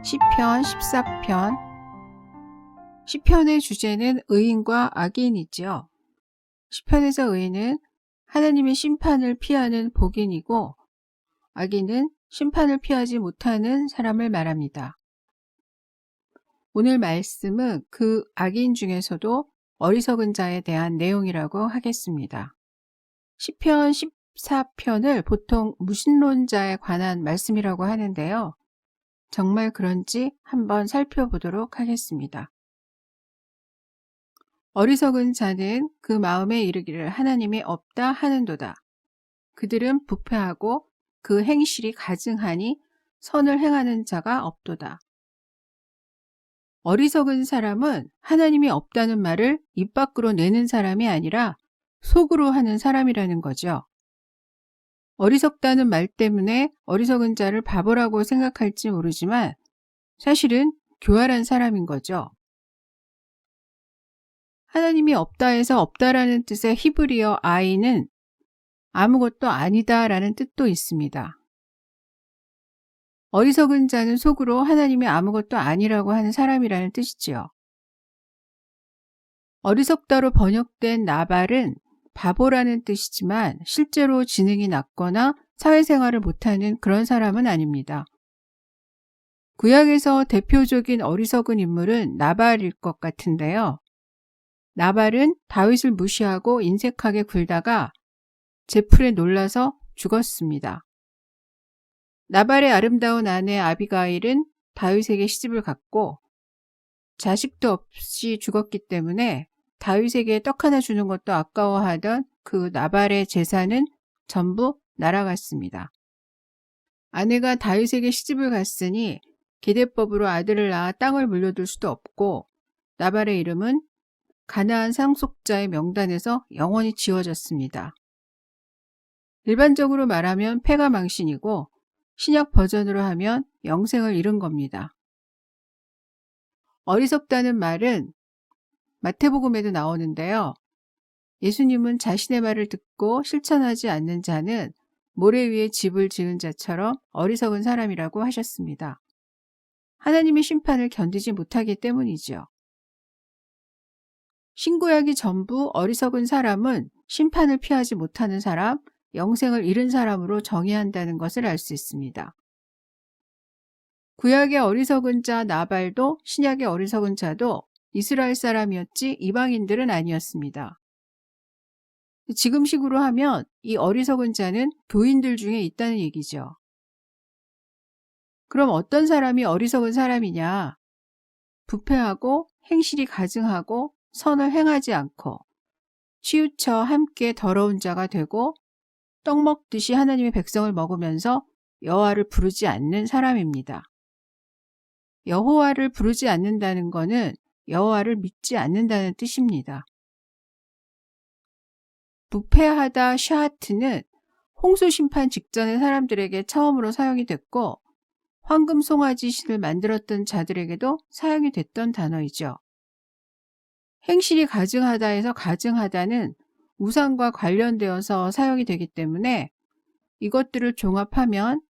시편 14편. 시편의 주제는 의인과 악인이지요. 시편에서 의인은 하나님의 심판을 피하는 복인이고, 악인은 심판을 피하지 못하는 사람을 말합니다. 오늘 말씀은 그 악인 중에서도 어리석은 자에 대한 내용이라고 하겠습니다. 시편 14편을 보통 무신론자에 관한 말씀이라고 하는데요. 정말 그런지 한번 살펴보도록 하겠습니다. 어리석은 자는 그 마음에 이르기를 하나님이 없다 하는도다. 그들은 부패하고 그 행실이 가증하니 선을 행하는 자가 없도다. 어리석은 사람은 하나님이 없다는 말을 입 밖으로 내는 사람이 아니라 속으로 하는 사람이라는 거죠. 어리석다는 말 때문에 어리석은 자를 바보라고 생각할지 모르지만 사실은 교활한 사람인 거죠. 하나님이 없다 해서 없다라는 뜻의 히브리어 아이는 아무것도 아니다라는 뜻도 있습니다. 어리석은 자는 속으로 하나님이 아무것도 아니라고 하는 사람이라는 뜻이지요. 어리석다로 번역된 나발은 바보라는 뜻이지만 실제로 지능이 낮거나 사회생활을 못하는 그런 사람은 아닙니다. 구약에서 대표적인 어리석은 인물은 나발일 것 같은데요. 나발은 다윗을 무시하고 인색하게 굴다가 제풀에 놀라서 죽었습니다. 나발의 아름다운 아내 아비가일은 다윗에게 시집을 갔고 자식도 없이 죽었기 때문에 다윗에게 떡 하나 주는 것도 아까워하던 그 나발의 재산은 전부 날아갔습니다. 아내가 다윗에게 시집을 갔으니 계대법으로 아들을 낳아 땅을 물려둘 수도 없고 나발의 이름은 가나안 상속자의 명단에서 영원히 지워졌습니다. 일반적으로 말하면 패가 망신이고 신약 버전으로 하면 영생을 잃은 겁니다. 어리석다는 말은 마태복음에도 나오는데요. 예수님은 자신의 말을 듣고 실천하지 않는 자는 모래 위에 집을 지은 자처럼 어리석은 사람이라고 하셨습니다. 하나님의 심판을 견디지 못하기 때문이죠. 신구약이 전부 어리석은 사람은 심판을 피하지 못하는 사람, 영생을 잃은 사람으로 정의한다는 것을 알 수 있습니다. 구약의 어리석은 자 나발도 신약의 어리석은 자도 이스라엘 사람이었지 이방인들은 아니었습니다. 지금식으로 하면 이 어리석은 자는 교인들 중에 있다는 얘기죠. 그럼 어떤 사람이 어리석은 사람이냐? 부패하고 행실이 가증하고 선을 행하지 않고 치우쳐 함께 더러운 자가 되고 떡 먹듯이 하나님의 백성을 먹으면서 여호와를 부르지 않는 사람입니다. 여호와를 부르지 않는다는 것은 여호와를 믿지 않는다는 뜻입니다. 부패하다 샤하트는 홍수 심판 직전의 사람들에게 처음으로 사용이 됐고 황금 송아지 신을 만들었던 자들에게도 사용이 됐던 단어이죠. 행실이 가증하다에서 가증하다는 우상과 관련되어서 사용이 되기 때문에 이것들을 종합하면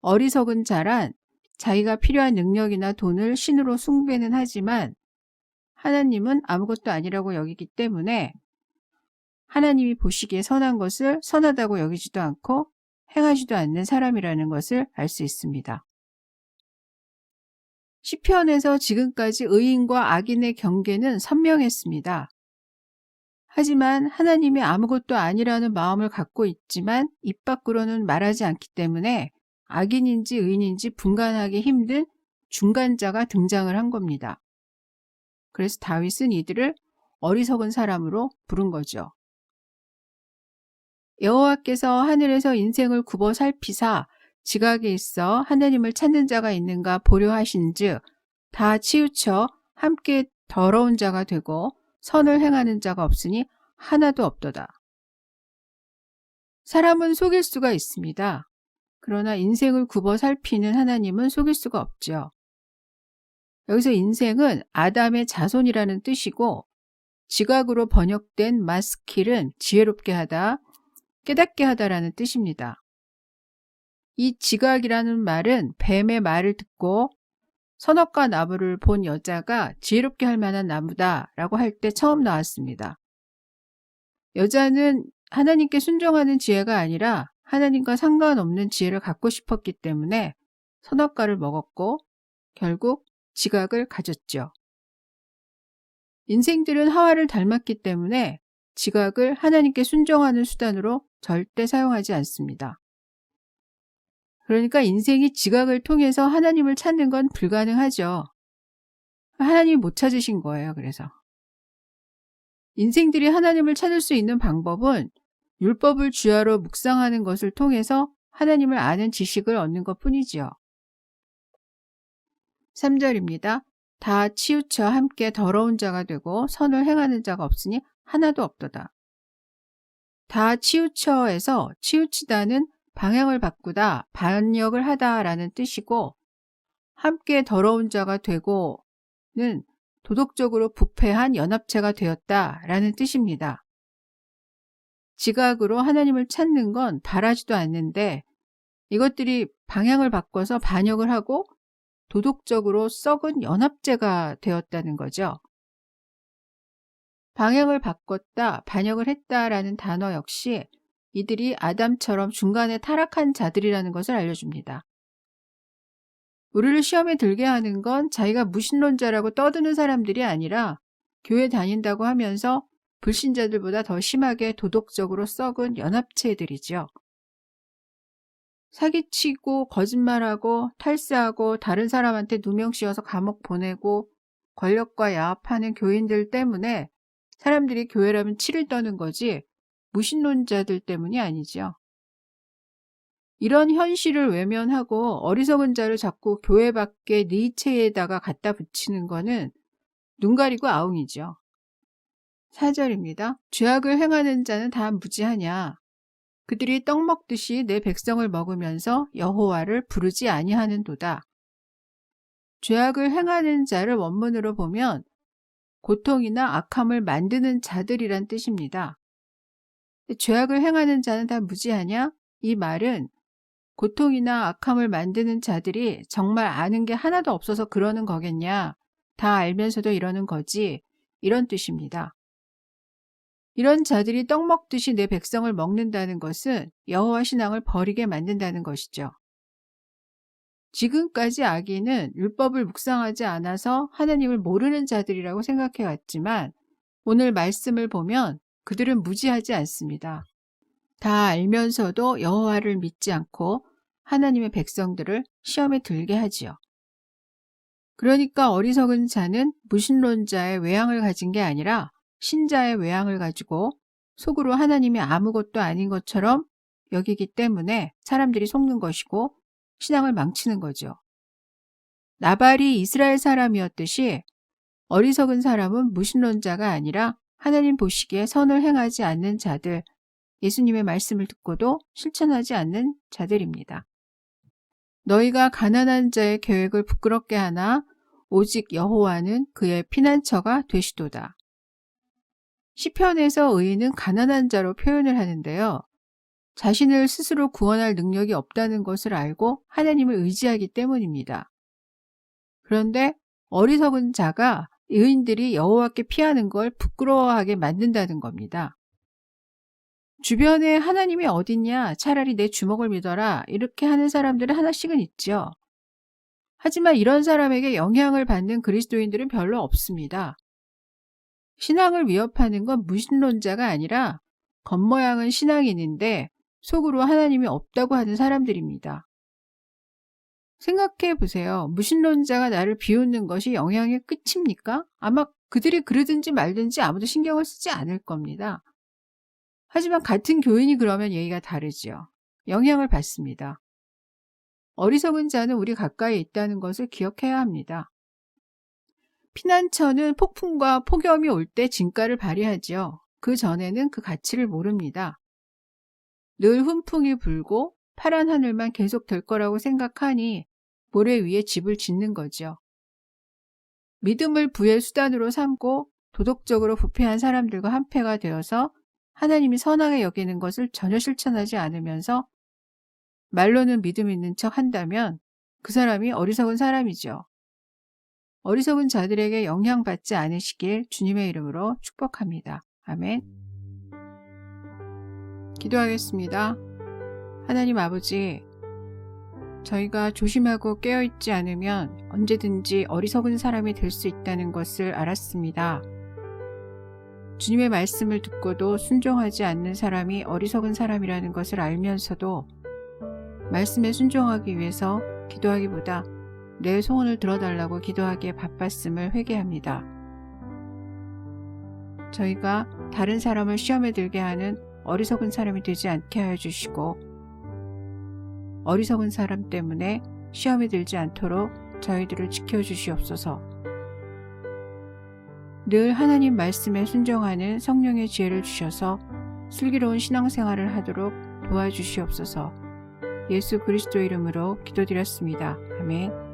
어리석은 자란 자기가 필요한 능력이나 돈을 신으로 숭배는 하지만 하나님은 아무것도 아니라고 여기기 때문에 하나님이 보시기에 선한 것을 선하다고 여기지도 않고 행하지도 않는 사람이라는 것을 알 수 있습니다. 시편에서 지금까지 의인과 악인의 경계는 선명했습니다. 하지만 하나님이 아무것도 아니라는 마음을 갖고 있지만 입 밖으로는 말하지 않기 때문에 악인인지 의인인지 분간하기 힘든 중간자가 등장을 한 겁니다. 그래서 다윗은 이들을 어리석은 사람으로 부른 거죠. 여호와께서 하늘에서 인생을 굽어 살피사 지각에 있어 하나님을 찾는 자가 있는가 보려 하신즉 다 치우쳐 함께 더러운 자가 되고 선을 행하는 자가 없으니 하나도 없도다. 사람은 속일 수가 있습니다. 그러나 인생을 굽어 살피는 하나님은 속일 수가 없죠. 여기서 인생은 아담의 자손이라는 뜻이고 지각으로 번역된 마스킬은 지혜롭게 하다, 깨닫게 하다라는 뜻입니다. 이 지각이라는 말은 뱀의 말을 듣고 선악과 나무를 본 여자가 지혜롭게 할 만한 나무다라고 할 때 처음 나왔습니다. 여자는 하나님께 순종하는 지혜가 아니라 하나님과 상관없는 지혜를 갖고 싶었기 때문에 선악과를 먹었고 결국 지각을 가졌죠. 인생들은 하와를 닮았기 때문에 지각을 하나님께 순종하는 수단으로 절대 사용하지 않습니다. 그러니까 인생이 지각을 통해서 하나님을 찾는 건 불가능하죠. 하나님이 못 찾으신 거예요. 그래서 인생들이 하나님을 찾을 수 있는 방법은 율법을 주야로 묵상하는 것을 통해서 하나님을 아는 지식을 얻는 것뿐이지요. 3절입니다. 다 치우쳐 함께 더러운 자가 되고 선을 행하는 자가 없으니 하나도 없도다. 다 치우쳐에서 치우치다는 방향을 바꾸다, 반역을 하다라는 뜻이고 함께 더러운 자가 되고는 도덕적으로 부패한 연합체가 되었다라는 뜻입니다. 지각으로 하나님을 찾는 건 바라지도 않는데 이것들이 방향을 바꿔서 반역을 하고 도덕적으로 썩은 연합체가 되었다는 거죠. 방향을 바꿨다, 반역을 했다라는 단어 역시 이들이 아담처럼 중간에 타락한 자들이라는 것을 알려줍니다. 우리를 시험에 들게 하는 건 자기가 무신론자라고 떠드는 사람들이 아니라 교회 다닌다고 하면서 불신자들보다 더 심하게 도덕적으로 썩은 연합체들이죠. 사기치고 거짓말하고 탈세하고 다른 사람한테 누명 씌워서 감옥 보내고 권력과 야합하는 교인들 때문에 사람들이 교회라면 치를 떠는 거지 무신론자들 때문이 아니죠. 이런 현실을 외면하고 어리석은 자를 자꾸 교회 밖에 니체에다가 갖다 붙이는 거는 눈 가리고 아웅이죠. 4절입니다. 죄악을 행하는 자는 다 무지하냐. 그들이 떡 먹듯이 내 백성을 먹으면서 여호와를 부르지 아니하는도다. 죄악을 행하는 자를 원문으로 보면 고통이나 악함을 만드는 자들이란 뜻입니다. 죄악을 행하는 자는 다 무지하냐? 이 말은 고통이나 악함을 만드는 자들이 정말 아는 게 하나도 없어서 그러는 거겠냐? 다 알면서도 이러는 거지. 이런 뜻입니다. 이런 자들이 떡 먹듯이 내 백성을 먹는다는 것은 여호와 신앙을 버리게 만든다는 것이죠. 지금까지 악인은 율법을 묵상하지 않아서 하나님을 모르는 자들이라고 생각해 왔지만 오늘 말씀을 보면 그들은 무지하지 않습니다. 다 알면서도 여호와를 믿지 않고 하나님의 백성들을 시험에 들게 하지요. 그러니까 어리석은 자는 무신론자의 외양을 가진 게 아니라 신자의 외양을 가지고 속으로 하나님이 아무것도 아닌 것처럼 여기기 때문에 사람들이 속는 것이고 신앙을 망치는 거죠. 나발이 이스라엘 사람이었듯이 어리석은 사람은 무신론자가 아니라 하나님 보시기에 선을 행하지 않는 자들, 예수님의 말씀을 듣고도 실천하지 않는 자들입니다. 너희가 가난한 자의 계획을 부끄럽게 하나 오직 여호와는 그의 피난처가 되시도다. 시편에서 의인은 가난한 자로 표현을 하는데요. 자신을 스스로 구원할 능력이 없다는 것을 알고 하나님을 의지하기 때문입니다. 그런데 어리석은 자가 의인들이 여호와께 피하는 걸 부끄러워하게 만든다는 겁니다. 주변에 하나님이 어딨냐, 차라리 내 주먹을 믿어라 이렇게 하는 사람들은 하나씩은 있죠. 하지만 이런 사람에게 영향을 받는 그리스도인들은 별로 없습니다. 신앙을 위협하는 건 무신론자가 아니라 겉모양은 신앙인인데 속으로 하나님이 없다고 하는 사람들입니다. 생각해 보세요. 무신론자가 나를 비웃는 것이 영향의 끝입니까? 아마 그들이 그러든지 말든지 아무도 신경을 쓰지 않을 겁니다. 하지만 같은 교인이 그러면 얘기가 다르죠. 영향을 받습니다. 어리석은 자는 우리 가까이에 있다는 것을 기억해야 합니다. 피난처는 폭풍과 폭염이 올 때 진가를 발휘하죠. 그 전에는 그 가치를 모릅니다. 늘 훈풍이 불고 파란 하늘만 계속 될 거라고 생각하니 모래 위에 집을 짓는 거죠. 믿음을 부의 수단으로 삼고 도덕적으로 부패한 사람들과 한패가 되어서 하나님이 선하게 여기는 것을 전혀 실천하지 않으면서 말로는 믿음 있는 척 한다면 그 사람이 어리석은 사람이죠. 어리석은 자들에게 영향받지 않으시길 주님의 이름으로 축복합니다. 아멘. 기도하겠습니다. 하나님 아버지, 저희가 조심하고 깨어있지 않으면 언제든지 어리석은 사람이 될 수 있다는 것을 알았습니다. 주님의 말씀을 듣고도 순종하지 않는 사람이 어리석은 사람이라는 것을 알면서도 말씀에 순종하기 위해서 기도하기보다 내 소원을 들어달라고 기도하기에 바빴음을 회개합니다. 저희가 다른 사람을 시험에 들게 하는 어리석은 사람이 되지 않게 하여 주시고, 어리석은 사람 때문에 시험에 들지 않도록 저희들을 지켜주시옵소서. 늘 하나님 말씀에 순종하는 성령의 지혜를 주셔서 슬기로운 신앙생활을 하도록 도와주시옵소서. 예수 그리스도 이름으로 기도드렸습니다. 아멘.